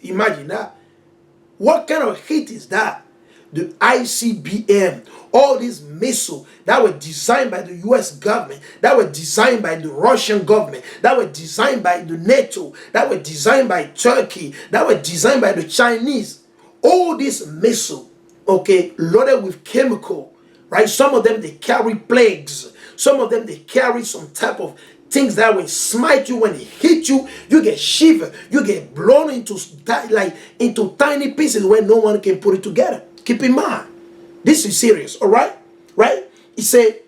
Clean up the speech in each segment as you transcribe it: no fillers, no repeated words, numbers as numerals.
Imagine that. What kind of heat is that? The ICBM, all these missiles that were designed by the US government, that were designed by the Russian government, that were designed by the NATO, that were designed by Turkey, that were designed by the Chinese. All these missiles, okay, loaded with chemical, right? Some of them, they carry plagues. Some of them, they carry some type of things that will smite you. When it hit you, you get shiver, you get blown into tiny pieces where no one can put it together. Keep in mind, this is serious. All right, right? He said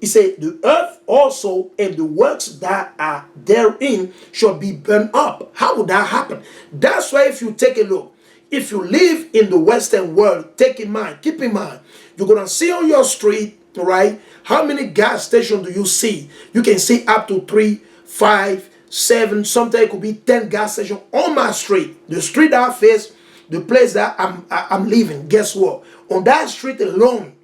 the earth also and the works that are therein shall be burned up. How would that happen? That's why if you take a look, if you live in the Western world, keep in mind, you're gonna see on your street, right? How many gas stations do you see? You can see up to 3, 5, 7, sometimes it could be 10 gas stations on my street. The street that I face, the place that I'm living, guess what? On that street alone,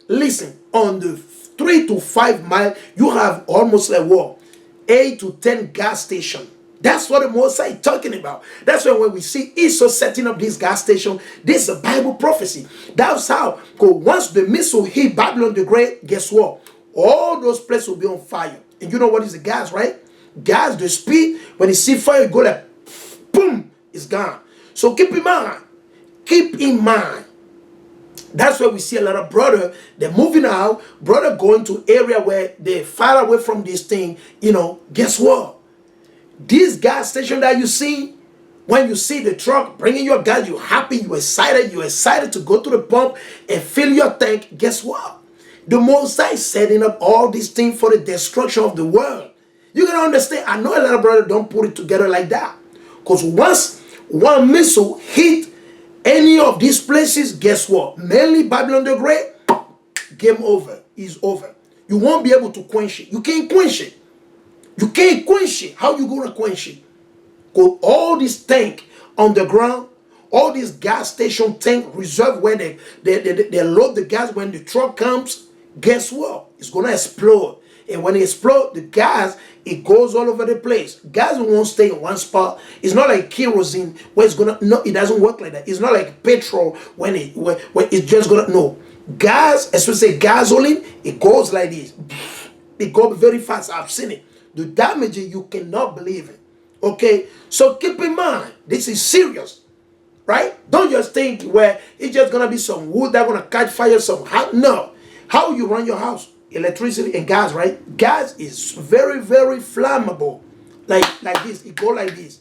listen, on the 3 to 5 mile, you have almost like what? 8 to 10 gas stations. That's what the Moses is talking about. That's why when we see Esau setting up this gas station, this is a Bible prophecy. That's how, because once the missile hit Babylon the Great, guess what? All those places will be on fire. And you know what is the gas, right? Gas, the speed, when you see fire, you go like, boom, it's gone. So keep in mind. That's why we see a lot of brother, they're moving out, brother going to area where they're far away from this thing, guess what? This gas station that you see, when you see the truck bringing your gas, you're happy, you're excited to go to the pump and fill your tank. Guess what? The Mosai is setting up all these things for the destruction of the world. You can understand. I know a lot of brothers don't put it together like that. Because once one missile hit any of these places, guess what? Mainly Babylon the Great, game over. Is over. You won't be able to quench it. You can't quench it. You can't quench it. How you going to quench it? Because all this tank on the ground, all these gas station tank reserve where they load the gas when the truck comes, guess what? It's going to explode. And when it explodes, the gas, it goes all over the place. Gas won't stay in one spot. It's not like kerosene where it's going to, no, it doesn't work like that. It's not like petrol when it's just going to, no. Gas, especially gasoline, it goes like this. It goes very fast. I've seen it. The damage you cannot believe it. Okay? So keep in mind, this is serious. Right? Don't just think where it's just going to be some wood that's going to catch fire somehow. No. How you run your house? Electricity and gas, right? Gas is very, very flammable. Like this. It go like this.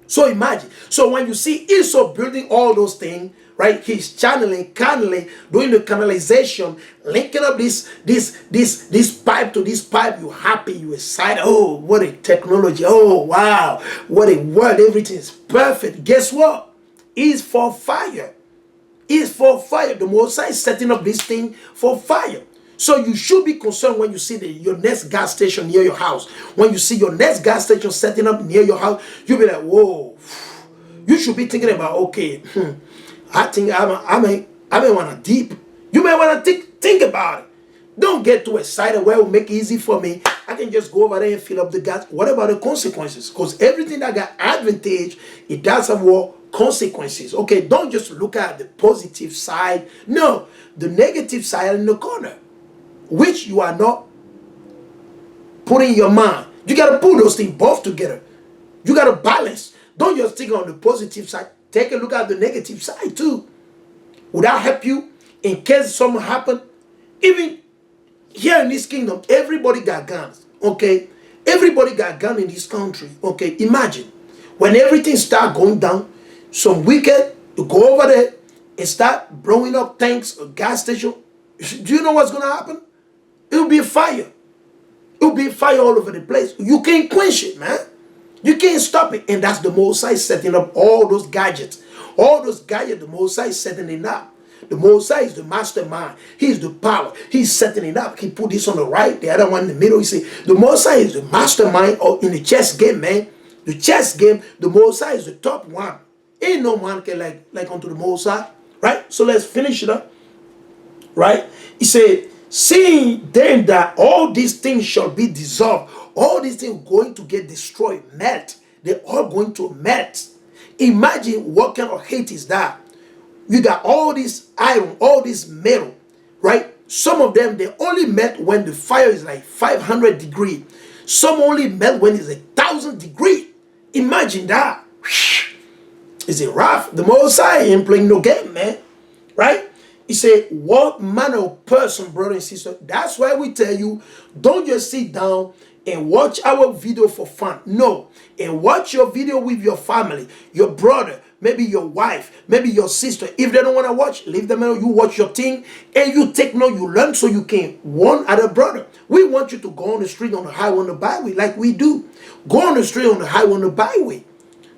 So imagine. So when you see Esau building all those things, right? He's channeling, doing the canalization, linking up this pipe to this pipe. You're happy, you're excited. Oh, what a technology. Oh, wow. What a world. Everything is perfect. Guess what? It's for fire. It's for fire. The Mosai is setting up this thing for fire. So you should be concerned when you see your next gas station near your house. When you see your next gas station setting up near your house, you'll be like, whoa. You should be thinking about, okay, I think I may want to deep. You may want to think about it. Don't get too excited. Well, it will make it easy for me. I can just go over there and fill up the gas. What about the consequences? Because everything that got advantage, it does have what? Consequences. Okay, don't just look at the positive side. No, the negative side in the corner, which you are not putting in your mind. You got to put those things both together. You got to balance. Don't just think on the positive side. Take a look at the negative side too. Would that help you in case something happen? Even here in this kingdom, everybody got guns. Okay? Everybody got guns in this country. Okay? Imagine when everything start going down, some wicked to go over there and start blowing up tanks or gas station. Do you know what's going to happen? It will be a fire. It will be fire all over the place. You can't quench it, man. You can't stop it. And that's the Mosai setting up all those gadgets. All those gadgets, the Mosai is setting it up. The Mosai is the mastermind. He's the power. He's setting it up. He put this on the right, the other one in the middle. You see, the Mosai is the mastermind in the chess game, man. The chess game, the Mosai is the top one. Ain't no man can like onto the Mosai. Right? So let's finish it up. Right? He said, seeing then that all these things shall be dissolved, all these things are going to get destroyed, melt. They're all going to melt. Imagine what kind of hate is that. You got all this iron, all this metal, right? Some of them, they only melt when the fire is like 500 degrees. Some only melt when it's 1,000 degrees. Imagine that. Is it rough? The Most High ain't playing no game, man. Right? He said, what manner of person, brother and sister? That's why we tell you, don't just sit down and watch our video for fun. No. And watch your video with your family, your brother, maybe your wife, maybe your sister. If they don't want to watch, leave them alone. You watch your thing and you take note, you learn so you can warn other brother. We want you to go on the street, on the highway, on the byway like we do. Go on the street, on the highway, on the byway.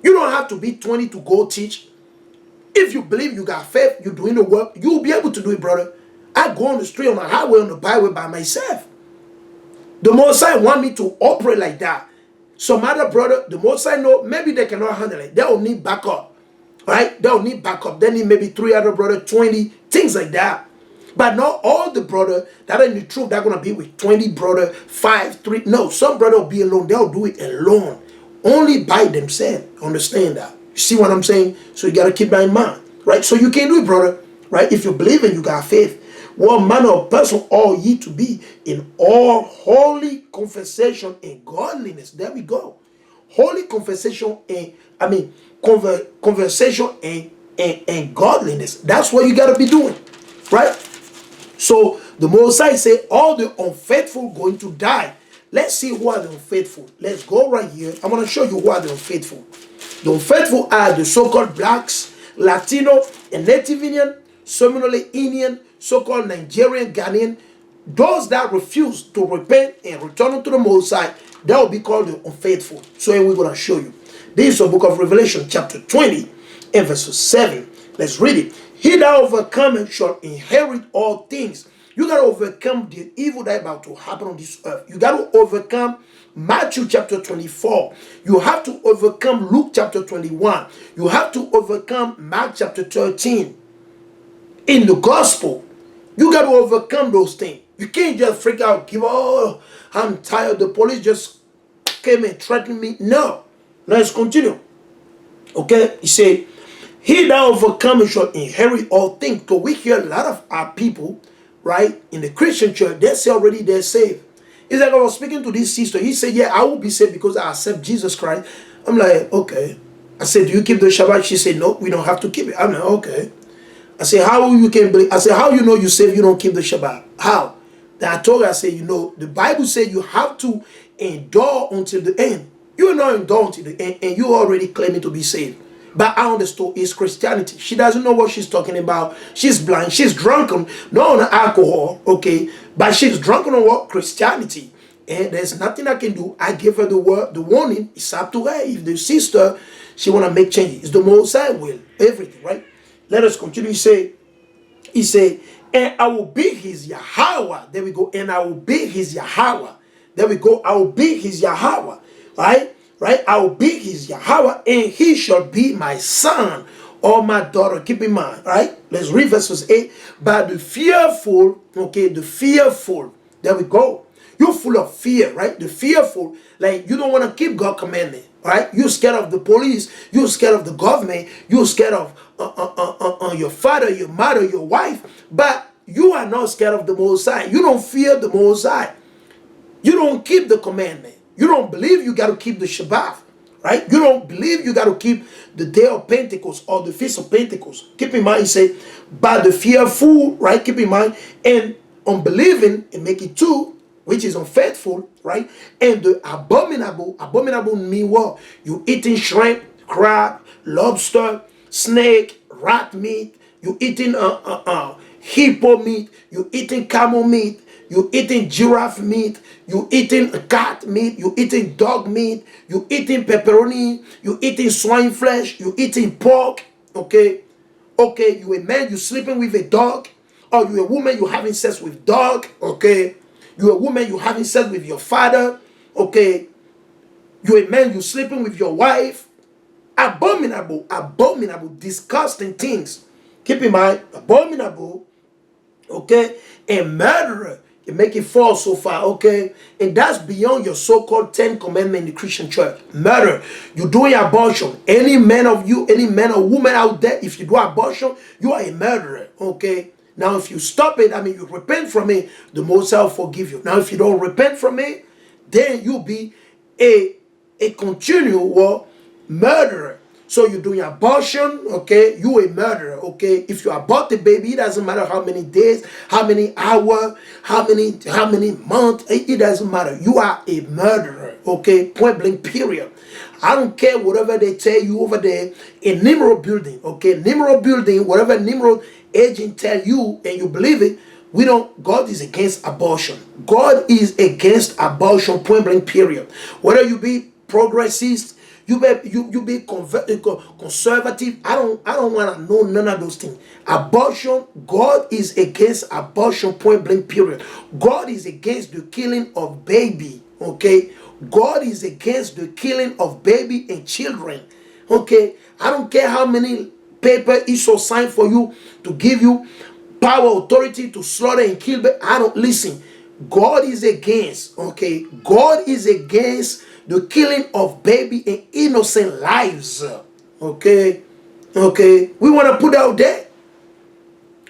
You don't have to be 20 to go teach. If you believe you got faith, you're doing the work, you'll be able to do it, brother. I go on the street, on the highway, on the byway by myself. The Most High want me to operate like that. Some other brother, the Most High know, maybe they cannot handle it. They'll need backup, right? They'll need backup. They need maybe 3 other brother, 20, things like that. But not all the brother that are in the truth, they're going to be with 20 brother, 5, 3. No, some brother will be alone. They'll do it alone. Only by themselves. Understand that? You see what I'm saying? So you got to keep that in mind, right? So you can do it, brother, right? If you believe and you got faith. What manner of person ought ye to be in all holy conversation and godliness? There we go. Holy conversation and, conversation and godliness. That's what you got to be doing, right? So the Most High say all the unfaithful going to die. Let's see who are the unfaithful. Let's go right here. I'm going to show you who are the unfaithful. The unfaithful are the so-called blacks, Latino, and Native Indian, Seminole Indian, so-called Nigerian, Ghanaian. Those that refuse to repent and return unto the Most High, that will be called the unfaithful. So here we're going to show you. This is the book of Revelation, chapter 20, and verse 7. Let's read it. He that overcometh shall inherit all things. You got to overcome the evil that is about to happen on this earth. You got to overcome Matthew chapter 24. You have to overcome Luke chapter 21. You have to overcome Mark chapter 13. In the gospel, you got to overcome those things. You can't just freak out, give, oh, I'm tired. The police just came and threatened me. No. Let's continue. Okay? He said, he that overcometh shall inherit all things. So we hear a lot of our people, right, in the Christian church, they say already they're saved. It's like I was speaking to this sister. He said, yeah, I will be saved because I accept Jesus Christ. I'm like, okay. I said, do you keep the Shabbat? She said, no, we don't have to keep it. I'm like, okay. I said, how you can believe? I said, how you know you saved, you don't keep the Shabbat? How? Then I told her, I said, you know, the Bible said you have to endure until the end. You're not endure until the end, and you already claiming to be saved. But I understood it's Christianity. She doesn't know what she's talking about. She's blind. She's drunken. Not on alcohol, okay? But she's drunken on what? Christianity. And there's nothing I can do. I give her the word, the warning. It's up to her. If the sister, she want to make changes. It's the Most High will. Everything, right? Let us continue. He said, and I will be his Yahweh. There we go. And I will be his Yahweh. There we go. I will be his Yahweh. Right? Right? I will be his Yahweh, and he shall be my son or my daughter. Keep in mind, right? Let's read verses 8. But the fearful, okay, the fearful. There we go. You're full of fear, right? The fearful, like you don't want to keep God's commandment, right? You're scared of the police. You're scared of the government. You're scared of your father, your mother, your wife. But you are not scared of the Most High. You don't fear the Most High. You don't keep the commandment. You don't believe you got to keep the Shabbat, right? You don't believe you got to keep the day of Pentecost or the feast of Pentecost. Keep in mind, he said, but the fearful, right? Keep in mind, and unbelieving, and make it two, which is unfaithful, right? And the abominable mean what? You eating shrimp, crab, lobster, snake, rat meat. You eating hippo meat. You eating camel meat. You eating giraffe meat. You eating cat meat. You eating dog meat. You eating pepperoni. You eating swine flesh. You eating pork. Okay. Okay. You a man. You sleeping with a dog. Or you a woman. You having sex with dog. Okay. You a woman. You having sex with your father. Okay. You a man. You sleeping with your wife. Abominable, disgusting things. Keep in mind, abominable. Okay. A murderer. It make it fall so far, okay? And that's beyond your so-called 10 commandments in the Christian church. Murder. You're doing abortion. Any man or woman out there, if you do abortion, you are a murderer, okay? Now, if you stop it, you repent from it, the Most High will forgive you. Now, if you don't repent from it, then you'll be a continual murderer. So you're doing abortion, okay? You a murderer, okay? If you abort the baby, it doesn't matter how many days, how many hours, how many months, it doesn't matter. You are a murderer, okay? Point blank, period. I don't care whatever they tell you over there in Nimrod building, okay? Nimrod building, whatever Nimrod agent tell you and you believe it, God is against abortion. God is against abortion, point blank, period. Whether you be progressist, you be conservative. I don't want to know none of those things. Abortion, God is against abortion, point blank, period. God is against the killing of baby, okay? God is against the killing of baby and children, okay? I don't care how many paper Esau signed for you to give you power, authority to slaughter and kill, but I don't listen. God is against, okay? God is against the killing of baby and innocent lives, okay? Okay, we want to put out there.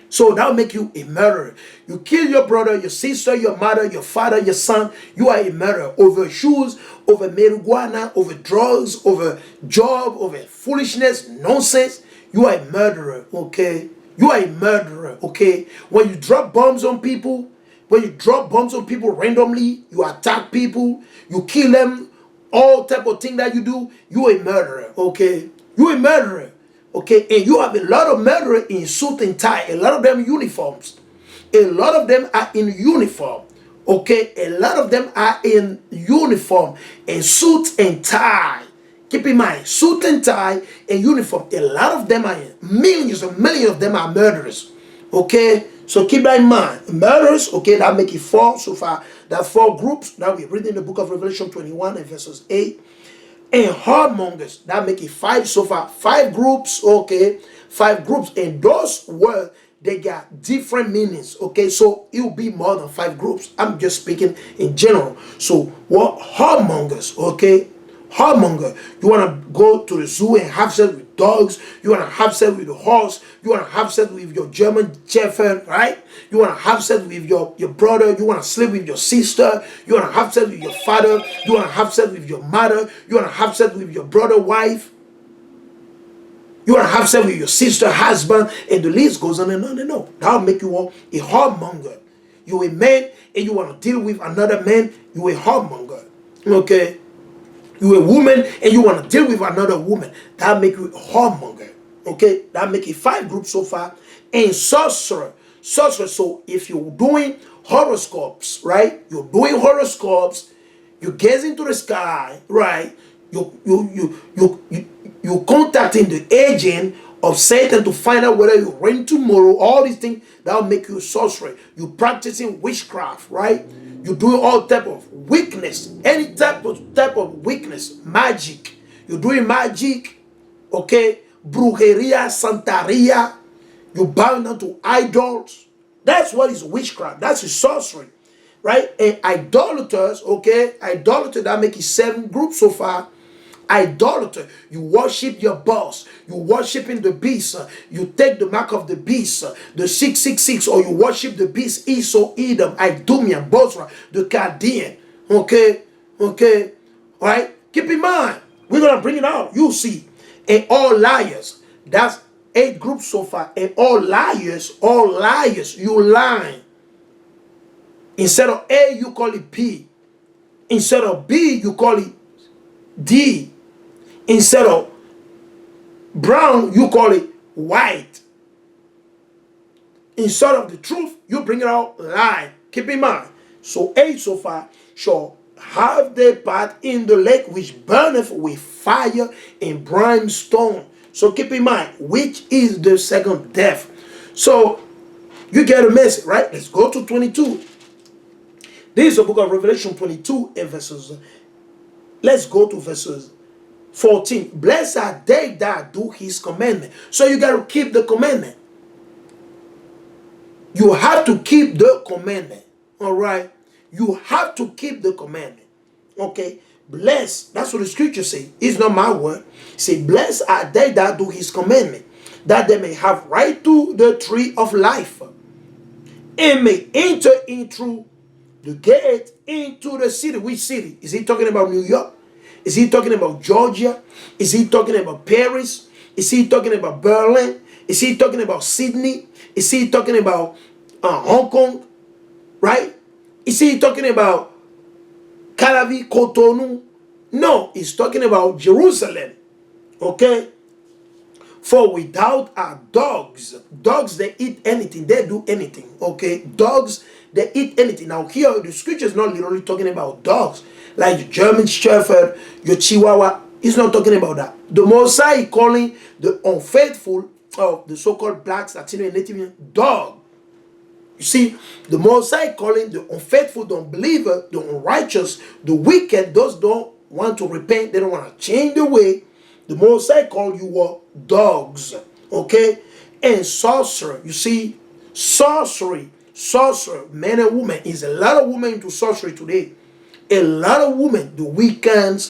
So that'll make you a murderer. You kill your brother, your sister, your mother, your father, your son. You are a murderer over shoes, over marijuana, over drugs, over job, over foolishness, nonsense. You are a murderer, okay? You are a murderer, okay? When you drop bombs on people, randomly, you attack people, you kill them, all type of thing that you do, you a murderer, okay? You a murderer, okay? And you have a lot of murderers in suit and tie, a lot of them uniforms. A lot of them are in uniform, okay? A lot of them are in uniform and suit and tie. Keep in mind, suit and tie and uniform. A lot of them are, millions of them are murderers, okay? So keep that in mind. Murderers, okay, that make it four so far. There are 4 groups. Now we read in the book of Revelation 21 and verses 8. And whoremongers, that make it 5 so far. 5 groups, okay? 5 groups. And those words, they got different meanings, okay? So it will be more than 5 groups. I'm just speaking in general. So what whoremongers, okay? Whoremonger, you want to go to the zoo and have sex with dogs. You want to have sex with the horse. You want to have sex with your German Shepherd, right? You want to have sex with your brother. You want to sleep with your sister. You want to have sex with your father. You want to have sex with your mother. You want to have sex with your brother, wife. You want to have sex with your sister, husband, and the list goes on and on and on. That'll make you a whoremonger. You a man and you want to deal with another man. You a whoremonger, okay? You a woman and you want to deal with another woman. That make you a whoremonger. Okay? That make it 5 groups so far. And sorcerer. Sorcerer. So if you're doing horoscopes, right? You're doing horoscopes. You gaze into the sky, right? You contacting the agent of Satan to find out whether you rain tomorrow. All these things that will make you a sorcerer. You practicing witchcraft, right? You're doing all type of wickedness, any type of wickedness, magic. You're doing magic, okay? Brujeria, santeria. You bow down to idols. That's what is witchcraft. That's sorcery, right? And idolaters, okay? Idolater, that make it 7 groups so far. Idolater, you worship your boss, you worshiping the beast, you take the mark of the beast, the 666, or you worship the beast, Esau, Edom, Idumean, Bosra, the Chaldean, okay, right? Keep in mind, we're gonna bring it out, you see, and all liars, that's 8 groups so far, and all liars, you lying. Instead of A, you call it P. Instead of B, you call it D. Instead of brown, you call it white. Instead of the truth, you bring it out lie. Keep in mind. So 8 so far shall have their part in the lake which burneth with fire and brimstone. So keep in mind, which is the second death. So you get a message, right? Let's go to 22. This is the book of Revelation 22 and verses. Let's go to verses 14. Blessed are they that do his commandment. So you got to keep the commandment. You have to keep the commandment. All right. You have to keep the commandment. Okay. Blessed. That's what the scripture say. It's not my word. Say, blessed are they that do his commandment, that they may have right to the tree of life, and may enter in through the gate into the city. Which city? Is he talking about New York? Is he talking about Georgia? Is he talking about Paris? Is he talking about Berlin? Is he talking about Sydney? Is he talking about Hong Kong? Right? Is he talking about Calavi, Cotonou? No, he's talking about Jerusalem. Okay? For without are dogs. Dogs, they eat anything. They do anything. Okay? Dogs, they eat anything. Now here, the scripture is not literally talking about dogs. Like your German Shepherd, your Chihuahua. It's not talking about that. The Mosai calling the unfaithful, of the so-called blacks, Latino, and Native dog. You see, the Mosai calling the unfaithful, the unbeliever, the unrighteous, the wicked, those don't want to repent, they don't want to change the way. The Mosai call you dogs, okay? And sorcerer, you see, sorcery, men and women, is a lot of women into sorcery today. A lot of women, the Wiccans,